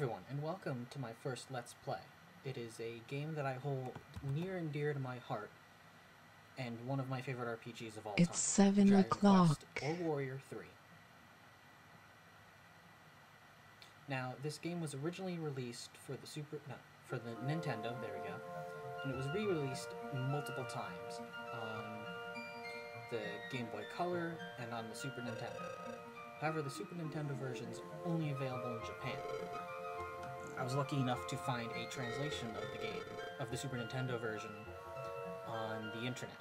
everyone, and welcome to my first Let's Play. It is a game that I hold near and dear to my heart, and one of my favorite RPGs of all time. It's 7 Dragon o'clock. Quest or Warrior 3. Now, this game was originally released for the Nintendo, there we go, and it was re-released multiple times on the Game Boy Color and on the Super Nintendo. However, the Super Nintendo version is only available in Japan. I was lucky enough to find a translation of the game, of the Super Nintendo version, on the internet.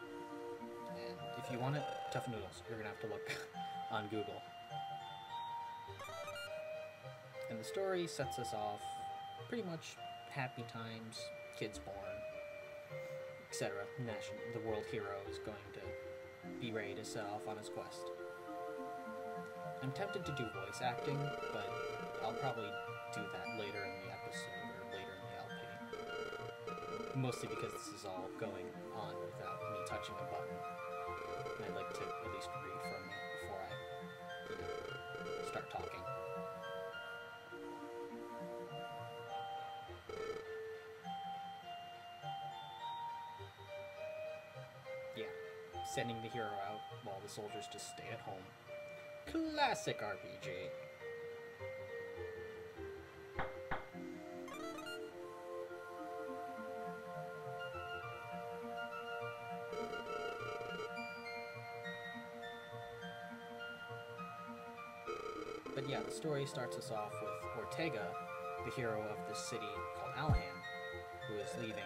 And if you want it, tough noodles. You're gonna have to look on Google. And the story sets us off pretty much happy times, kids born, etc. The world hero is going to be ready to set off on his quest. I'm tempted to do voice acting, but I'll probably do that later in the episode, or later in the LP. Mostly because this is all going on without me touching a button. And I'd like to at least read from it before I start talking. Yeah, sending the hero out while the soldiers just stay at home. Classic RPG. But yeah, the story starts us off with Ortega, the hero of this city called Alhan, who is leaving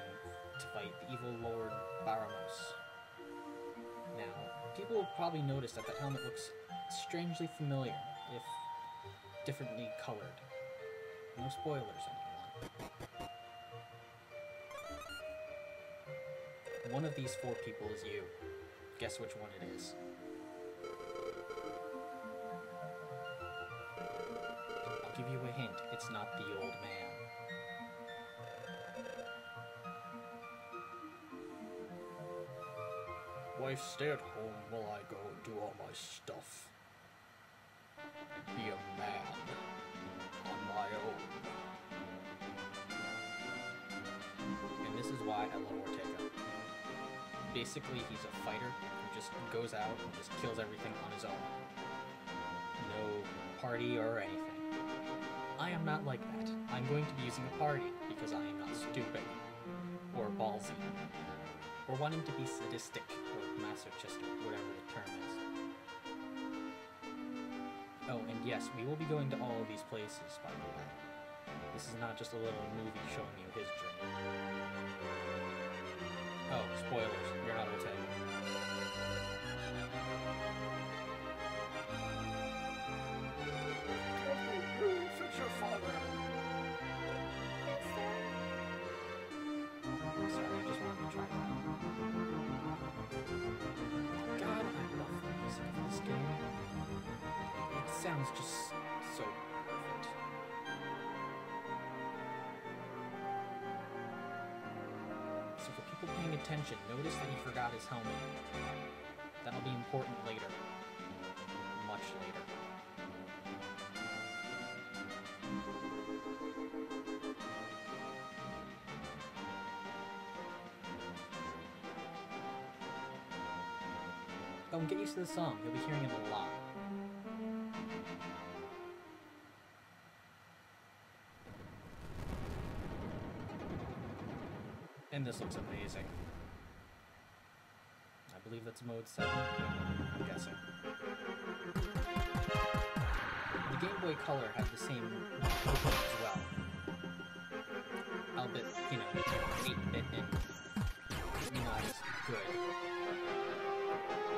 to fight the evil Lord Baramos. Now, people will probably notice that the helmet looks strangely familiar, if differently colored. No spoilers, anyone. One of these four people is you. Guess which one it is. I'll give you a hint, it's not the old man. Wife, stay at home while I go do all my stuff. Be a man on my own. And this is why I love Ortega. Basically, he's a fighter who just goes out and just kills everything on his own. No party or anything. I am not like that. I'm going to be using a party because I am not stupid or ballsy or wanting to be sadistic or masochist or whatever the term is. Oh, and yes, we will be going to all of these places, by the way. This is not just a little movie showing you his journey. Oh, spoilers, you're not Ortega. Fix your father! Sorry, I just wanted to try that. God, I love the music of this game. It sounds just so perfect. So for people paying attention, notice that he forgot his helmet. That'll be important later. Much later. Oh, and get used to the song. You'll be hearing it a lot. And this looks amazing. I believe that's mode 7, I'm guessing. The Game Boy Color had the same opening as well. Albeit, 8-bit and not as good.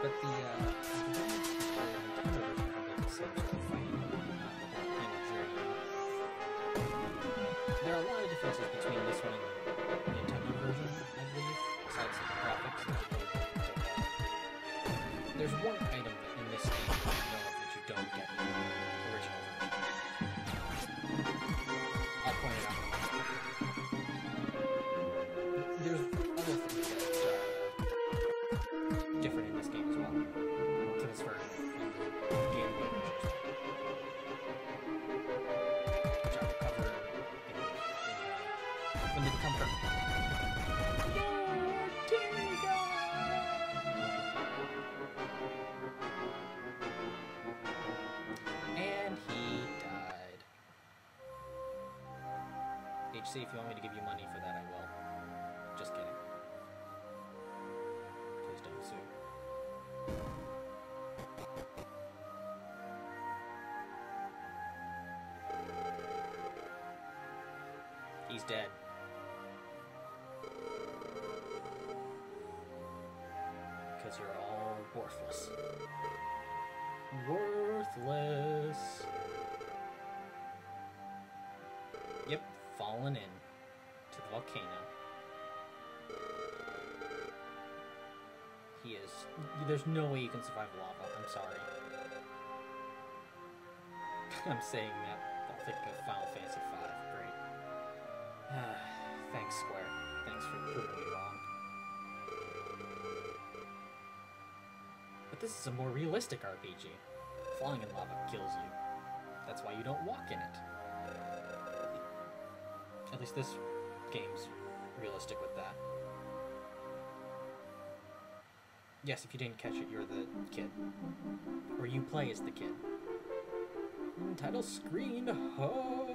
But the there are a lot of differences between this one and the Nintendo version, I believe, besides the graphics. There's one item in this game that you don't get in the original version. I'll point it out. There's other things that are different in this game as well, to this version and the Game Boy version, which I'll cover when they become perfect. Ortega! And he died. HC, if you want me to give you money for that, I will. Just kidding. Please don't sue. He's dead. Because you're all worthless. Worthless. Yep, fallen in to the volcano. He is. There's no way you can survive lava. I'm sorry. I'm saying that while thinking of Final Fantasy V. Great. Thanks, Square. Thanks for proving me wrong. But this is a more realistic RPG. Falling in lava kills you. That's why you don't walk in it. At least this game's realistic with that. Yes, if you didn't catch it, you're the kid. Or you play as the kid. Title screen. Ho!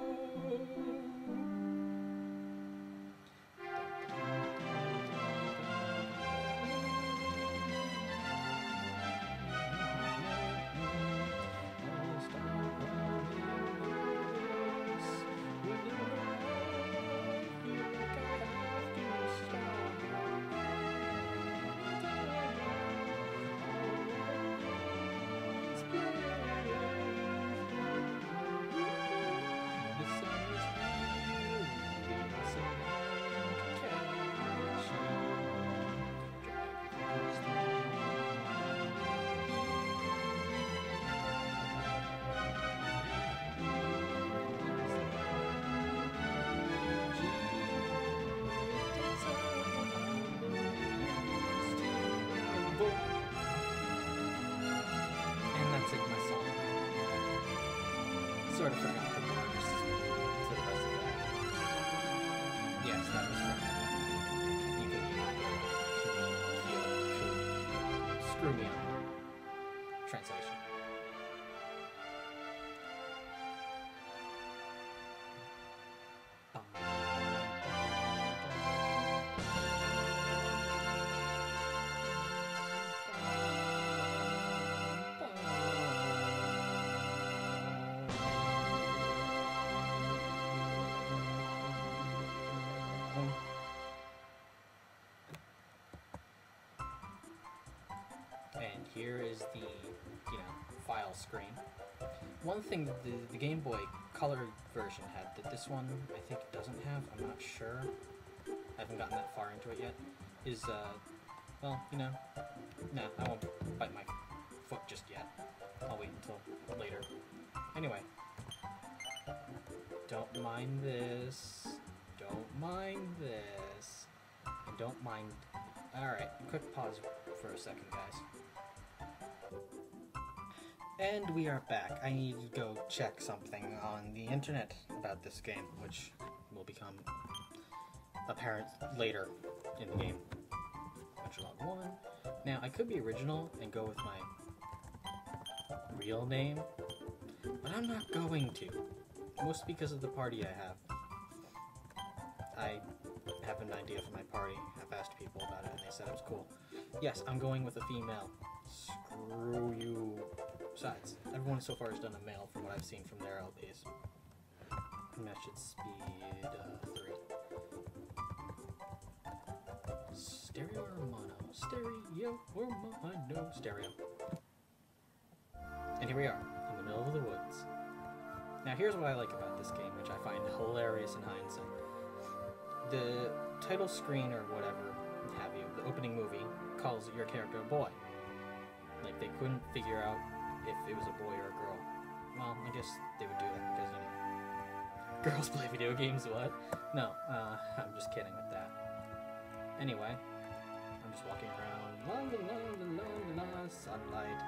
Sort of forgot the words to the rest of that. Yes, that was fun. You can screw me on translation. And here is the, file screen. One thing that the Game Boy Color version had that this one, I think, doesn't have, I'm not sure, I haven't gotten that far into it yet, is, well, no, I won't bite my foot just yet. I'll wait until later. Anyway, don't mind this, don't mind this, and don't mind... Alright, quick pause for a second, guys. And we are back. I need to go check something on the internet about this game, which will become apparent later in the game. Adventure Log 1. Now, I could be original and go with my real name, but I'm not going to. Mostly because of the party I have. I have an idea for my party. I've asked people about it and they said it was cool. Yes, I'm going with a female. Screw you. Besides, everyone so far has done a male from what I've seen from their LPs. Match at speed 3. Stereo or mono? Stereo or mono? Stereo. And here we are, in the middle of the woods. Now here's what I like about this game, which I find hilarious in hindsight. The title screen or whatever have you, the opening movie, calls your character a boy. Like, they couldn't figure out if it was a boy or a girl. Well, I guess they would do that because, girls play video games, what? No, I'm just kidding with that. Anyway, I'm just walking around, la la la la la la, sunlight.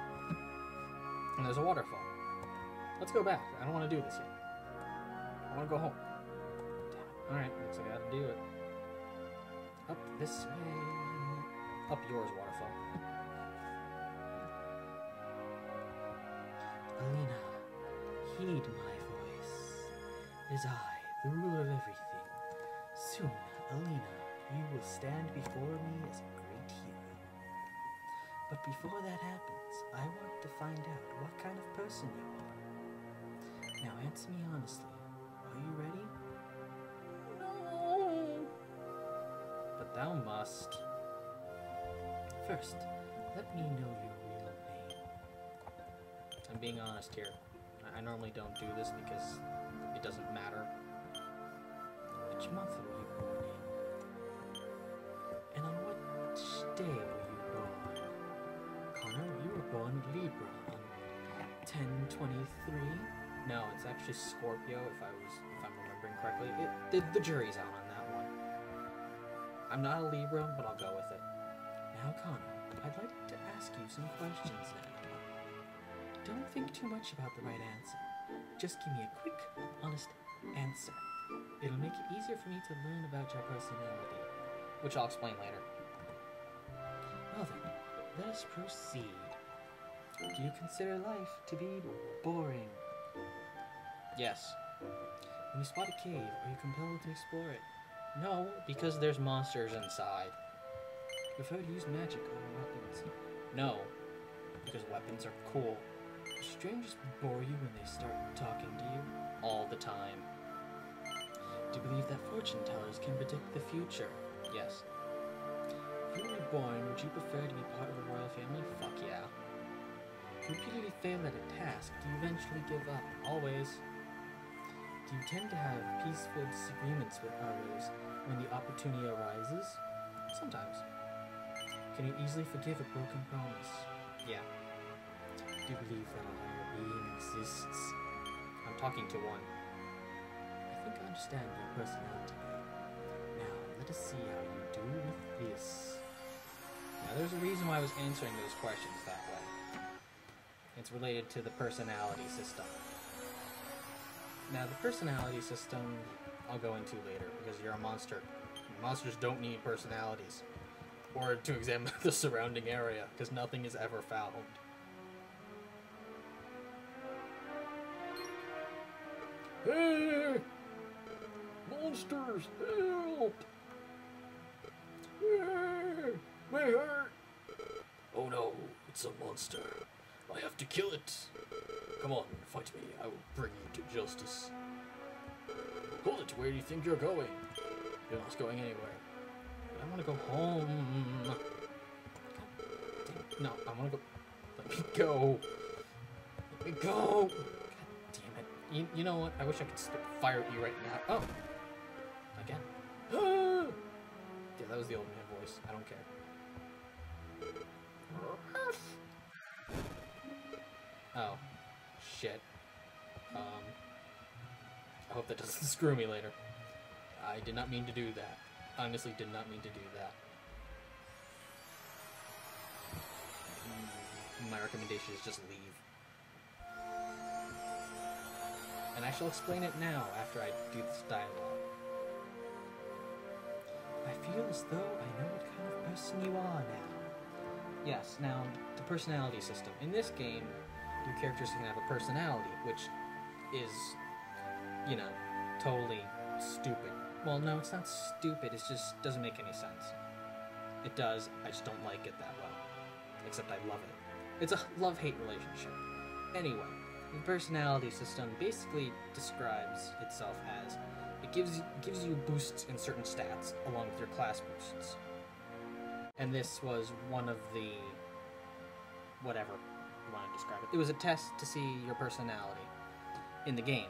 And there's a waterfall. Let's go back. I don't want to do this yet. I want to go home. Damn it. Alright, looks like I gotta do it. Up this way. Up yours, waterfall. Alina, heed my voice. It is I, the ruler of everything. Soon, Alina, you will stand before me as a great hero. But before that happens, I want to find out what kind of person you are. Now answer me honestly. Are you ready? No. But thou must. First, let me know your real name. I'm being honest here. I normally don't do this because it doesn't matter. Which month were you born in? And on what day were you born? Connor, you were born Libra on 10/23? No, it's actually Scorpio if I'm remembering correctly. The jury's out on that one. I'm not a Libra, but I'll go with it. Now, Connor, I'd like to ask you some questions now. Don't think too much about the right answer. Just give me a quick, honest answer. It'll make it easier for me to learn about your personality, which I'll explain later. Well then, let us proceed. Do you consider life to be boring? Yes. When you spot a cave, are you compelled to explore it? No, because there's monsters inside. Prefer to use magic over weapons? No, because weapons are cool. Do strangers bore you when they start talking to you? All the time. Do you believe that fortune tellers can predict the future? Yes. If you were reborn, would you prefer to be part of the royal family? Fuck yeah. If you repeatedly fail at a task, do you eventually give up? Always. Do you tend to have peaceful disagreements with others when the opportunity arises? Sometimes. Can you easily forgive a broken promise? Yeah. Do you believe that a higher being exists? I'm talking to one. I think I understand your personality now. Now, let us see how you do with this. Now, there's a reason why I was answering those questions that way. It's related to the personality system. Now, the personality system I'll go into later, because you're a monster. Monsters don't need personalities. Or to examine the surrounding area, because nothing is ever found. Hey! Monsters, help! Hey! My heart! Oh no, it's a monster. I have to kill it. Come on, fight me. I will bring you to justice. Hold it, where do you think you're going? You're not going anywhere. I want to go home. God damn it. No, I want to go. Let me go. Let me go. God damn it. You know what? I wish I could spit fire at you right now. Oh. Again. Ah! Yeah, that was the old man voice. I don't care. Oh. Shit. I hope that doesn't screw me later. I did not mean to do that. Honestly, did not mean to do that. My recommendation is just leave. And I shall explain it now after I do this dialogue. I feel as though I know what kind of person you are now. Yes, now, the personality system. In this game, your characters can have a personality, which is, you know, totally stupid. Well, no, it's not stupid, it just doesn't make any sense. It does, I just don't like it that well. Except I love it. It's a love-hate relationship. Anyway, the personality system basically describes itself as, it gives you boosts in certain stats, along with your class boosts. And this was one of the, whatever you want to describe it. It was a test to see your personality in the game.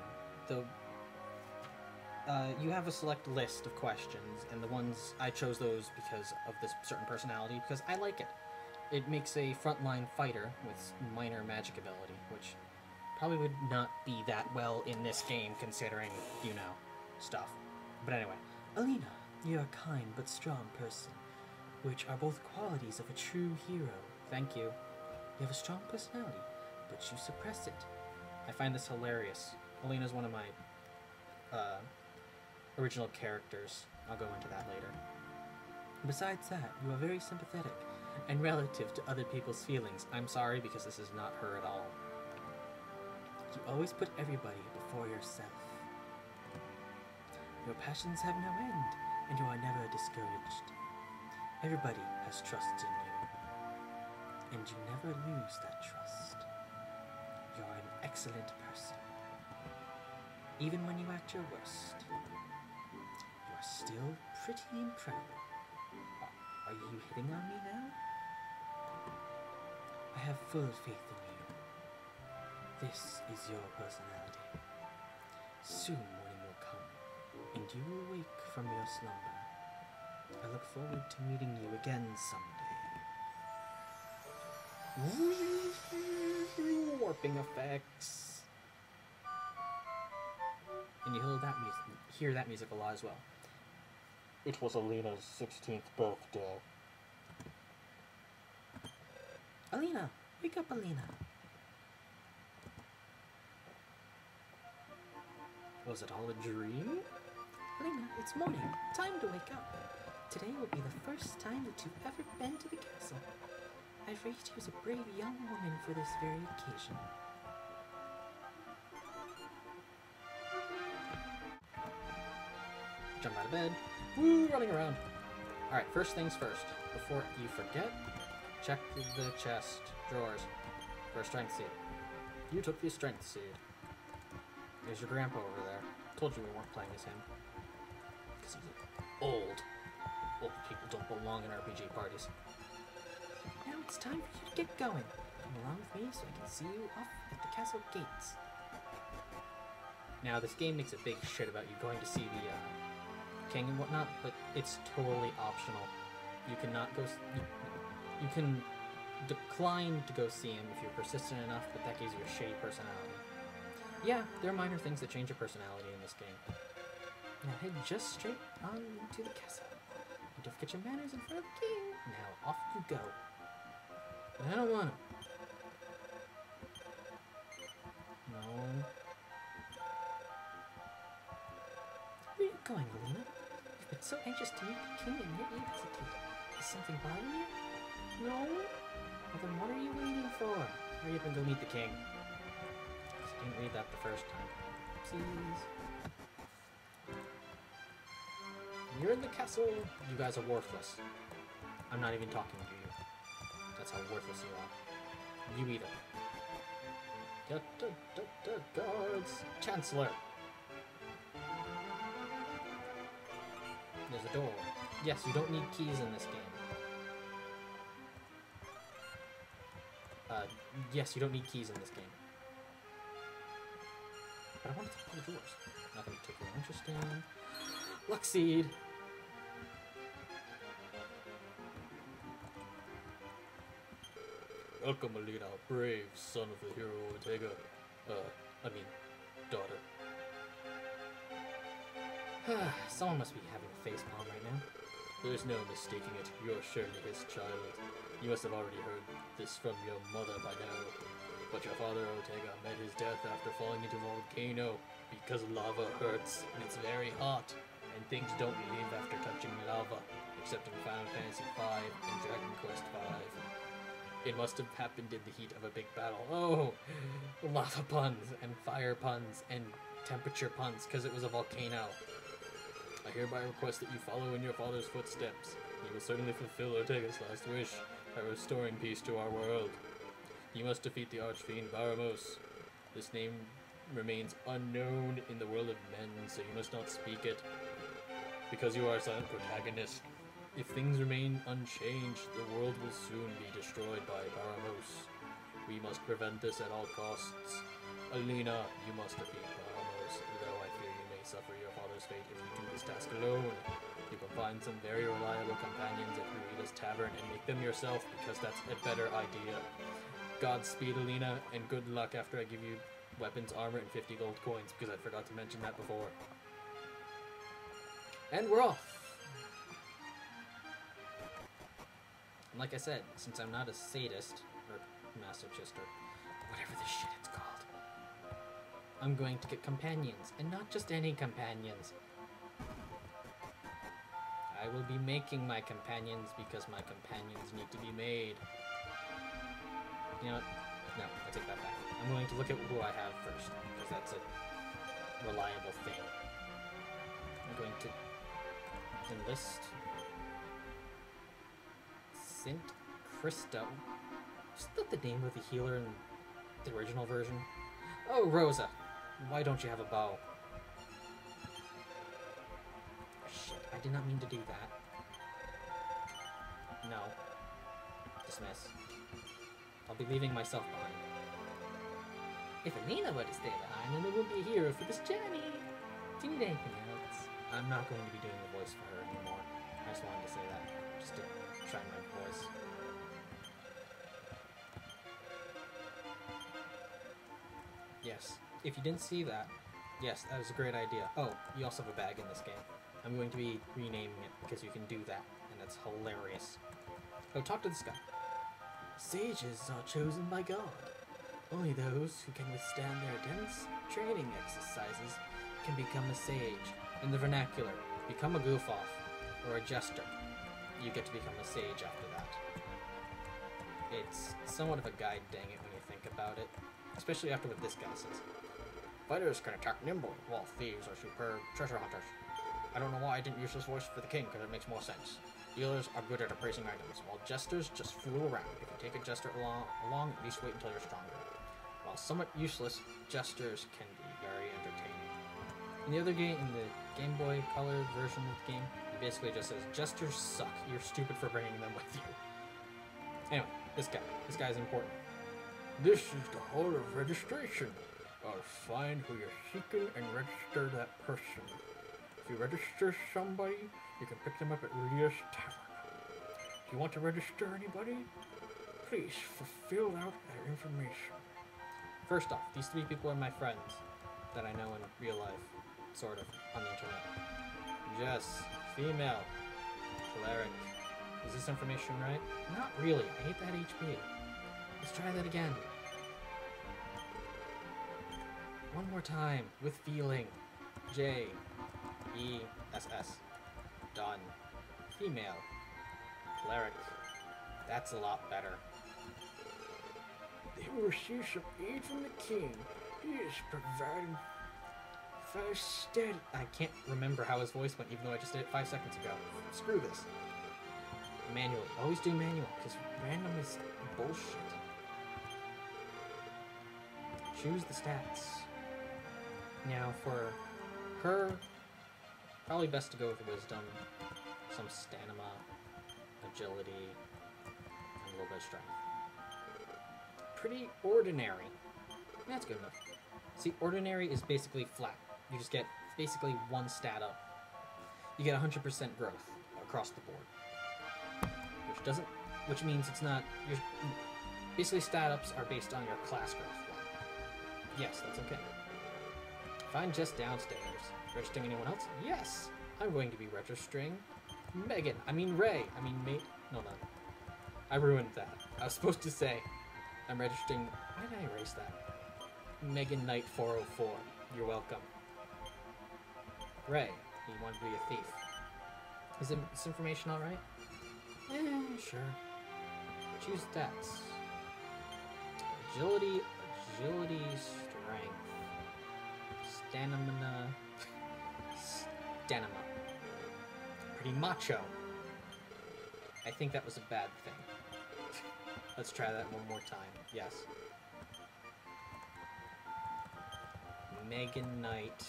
You have a select list of questions, and the ones I chose those because of this certain personality, because I like it. It makes a frontline fighter with minor magic ability, which probably would not be that well in this game, considering, you know, stuff. But anyway, Alina, you're a kind but strong person, which are both qualities of a true hero. Thank you. You have a strong personality, but you suppress it. I find this hilarious. Alina's one of my original characters. I'll go into that later. Besides that, you are very sympathetic and relative to other people's feelings. I'm sorry, because this is not her at all. You always put everybody before yourself. Your passions have no end, and you are never discouraged. Everybody has trust in you, and you never lose that trust. You're an excellent person. Even when you act your worst, you are still pretty incredible. Are you hitting on me now? I have full faith in you. This is your personality. Soon morning will come, and you will wake from your slumber. I look forward to meeting you again someday. Warping effects. And you hear that music a lot as well. It was Alina's 16th birthday. Alina! Wake up, Alina! Was it all a dream? Alina, it's morning. Time to wake up. Today will be the first time that you've ever been to the castle. I've raised you as a brave young woman for this very occasion. Jump out of bed. Woo, running around. Alright, first things first. Before you forget, check the chest drawers for a strength seed. You took the strength seed. There's your grandpa over there. Told you we weren't playing as him. Because he's old. Old people don't belong in RPG parties. Now it's time for you to get going. Come along with me so I can see you off at the castle gates. Now, this game makes a big shit about you going to see the king and whatnot, but it's totally optional. You cannot go. You can decline to go see him if you're persistent enough, but that gives you a shitty personality. Yeah, there are minor things that change your personality in this game. Now head just straight on to the castle. And don't forget your manners in front of the king. Now off you go. But I don't want him. No. Where are you going, Alina? You've been so anxious to meet the king and yet you hesitate. Is something bothering you? No? Well then what are you waiting for? Hurry up and go meet the king. I didn't read that the first time. Oopsies. You're in the castle. You guys are worthless. I'm not even talking to you. That's how worthless you are. You either. Guards. Chancellor. There's a door. Yes, you don't need keys in this game. Yes, you don't need keys in this game. But I want to talk to the drawers. Nothing particularly interesting. Luck seed. Welcome, Alina, brave son of the hero Ortega. Daughter. Someone must be having a facepalm right now. There's no mistaking it. You're surely his child. You must have already heard this from your mother by now. But your father, Ortega, met his death after falling into a volcano because lava hurts, and it's very hot, and things don't live after touching lava, except in Final Fantasy V and Dragon Quest V. It must have happened in the heat of a big battle. Oh, lava puns, and fire puns, and temperature puns, because it was a volcano. I hereby request that you follow in your father's footsteps. He will certainly fulfill Ortega's last wish by restoring peace to our world. You must defeat the archfiend Baramos. This name remains unknown in the world of men, so you must not speak it, because you are a silent protagonist. If things remain unchanged, the world will soon be destroyed by Baramos. We must prevent this at all costs. Alina, you must defeat Baramos, though I fear you may suffer your father's fate if you do this task alone. You can find some very reliable companions at Ruida's Tavern and make them yourself, because that's a better idea. Godspeed, Alina, and good luck after I give you weapons, armor, and 50 gold coins, because I forgot to mention that before. And we're off! And like I said, since I'm not a sadist, or masochist, or whatever this shit it's called, I'm going to get companions, and not just any companions. I will be making my companions because my companions need to be made. You know what? No, I take that back. I'm going to look at who I have first, because that's a reliable thing. I'm going to enlist Sint Christo. Is that the name of the healer in the original version? Oh, Rosa. Why don't you have a bow? Shit, I did not mean to do that. No. Dismiss. I'll be leaving myself behind. If Alina were to stay behind, then there wouldn't be a hero for this journey. Do you need anything else? I'm not going to be doing the voice for her anymore. I just wanted to say that, just to try my voice. Yes, if you didn't see that, yes, that was a great idea. Oh, you also have a bag in this game. I'm going to be renaming it because you can do that, and it's hilarious. Oh, talk to this guy. Sages are chosen by God. Only those who can withstand their dense training exercises can become a sage. In the vernacular, become a goof-off, or a jester. You get to become a sage after that. It's somewhat of a guide, dang it, when you think about it. Especially after what this guy says. Fighters can attack nimbly, while thieves are superb treasure hunters. I don't know why I didn't use this voice for the king, because it makes more sense. Dealers are good at appraising items, while jesters just fool around. If you take a jester along, at least wait until you're stronger. While somewhat useless, jesters can be very entertaining. In the other game, in the Game Boy Color version of the game, it basically just says, Jesters suck. You're stupid for bringing them with you. Anyway, this guy is important. This is the hall of registration. I'll find who you're seeking and register that person. If you register somebody, you can pick them up at Ria's Tavern. Do you want to register anybody? Please fulfill out their information. First off, these 3 people are my friends that I know in real life, sort of, on the internet. Jess, female, cleric. Is this information right? Not really, I hate that HP. Let's try that again. One more time, with feeling. J, E, S, S. Done. Female. Cleric. That's a lot better. They will receive some aid from the king. He is providing 5 steady. I can't remember how his voice went, even though I just did it 5 seconds ago. Screw this. Manual. Always do manual, because random is bullshit. Choose the stats. Now for her, probably best to go with wisdom, some stamina, agility, and a little bit of strength. Pretty ordinary. That's good enough. See, ordinary is basically flat. You just get basically 1 stat up. You get 100% growth across the board. Which means it's not, basically stat ups are based on your class growth. Yes, that's okay. Find Jess downstairs. Registering anyone else? Yes! I'm going to be registering Ray. No. I ruined that. I was supposed to say, I'm registering, why did I erase that? Megan Knight 404. You're welcome. Ray, he wanted to be a thief. Is this information alright? Sure. Choose stats. Agility, strength. Stamina. Pretty macho. I think that was a bad thing. Let's try that one more time. Yes. Megan Knight.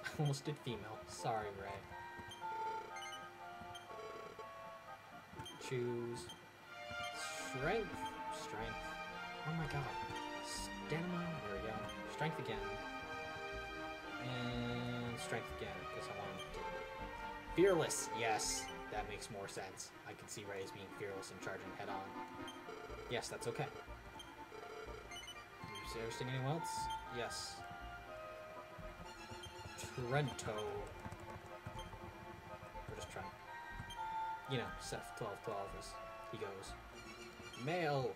I almost did female. Sorry, Ray. Choose strength. Oh my god. Stamina. There we go. Strength again. And strength again, because I want to. Fearless. Yes, that makes more sense. I can see Ray as being fearless and charging head on. Yes, that's okay. Is there anyone else? Yes. Trento. We're just trying. You know, Seth 1212 as he goes. Male.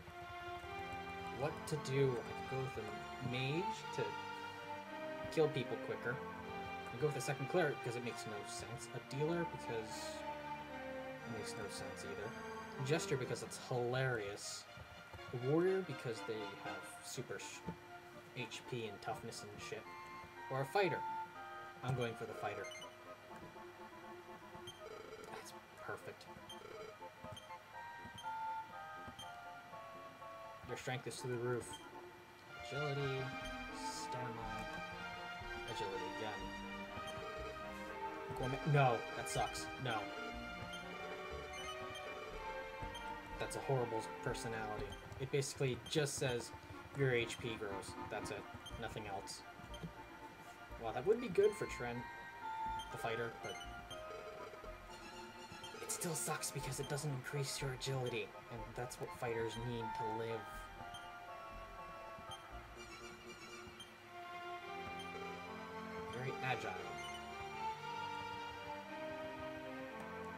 What to do? I could go with a mage to kill people quicker. I go with the second cleric because it makes no sense. A dealer because it makes no sense either. A jester because it's hilarious. A warrior because they have super HP and toughness and shit. Or a fighter. I'm going for the fighter. That's perfect. Your strength is through the roof. Agility, stamina, agility again. No, that sucks. No. That's a horrible personality. It basically just says your HP grows. That's it. Nothing else. Well, that would be good for Trent, the fighter, but it still sucks because it doesn't increase your agility, and that's what fighters need to live. Very agile.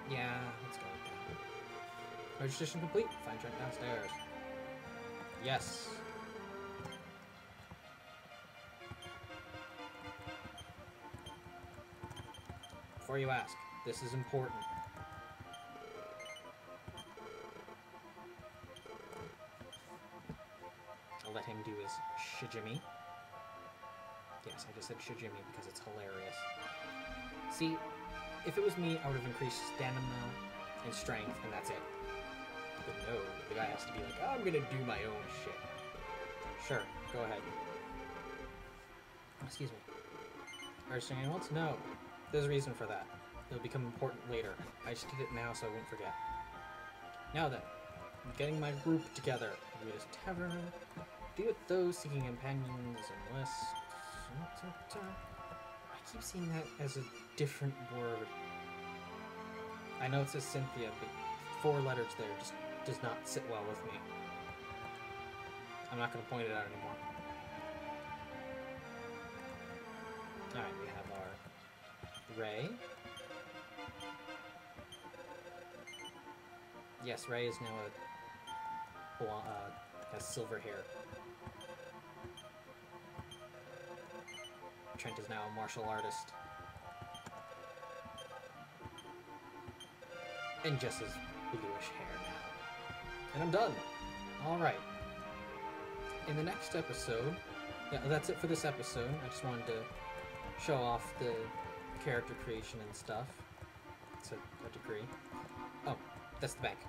Yeah, let's go with that. Registration complete. Find Trent downstairs. Yes. Before you ask, this is important. I'll let him do his shijimi. Yes, I just said shijimi because it's hilarious. See, if it was me, I would have increased stamina and strength, and that's it. But no, the guy has to be like, oh, I'm gonna do my own shit. Sure, go ahead. Excuse me. Are you anyone else? No. There's a reason for that. It'll become important later. I just did it now so I won't forget. Now then, I'm getting my group together. We just tavern. Be with those seeking companions and lists. I keep seeing that as a different word. I know it says Cynthia, but 4 letters there just does not sit well with me. I'm not going to point it out anymore. Alright, we have our Ray. Yes, Ray is now has silver hair. Trent is now a martial artist. And just as bluish hair now. And I'm done. Alright. In the next episode, yeah, that's it for this episode. I just wanted to show off the character creation and stuff to a degree. Oh, that's the bank.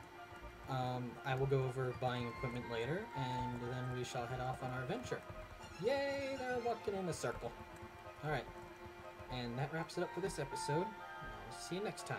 I will go over buying equipment later, and then we shall head off on our adventure. Yay, they're walking in a circle. Alright, and that wraps it up for this episode. I'll see you next time.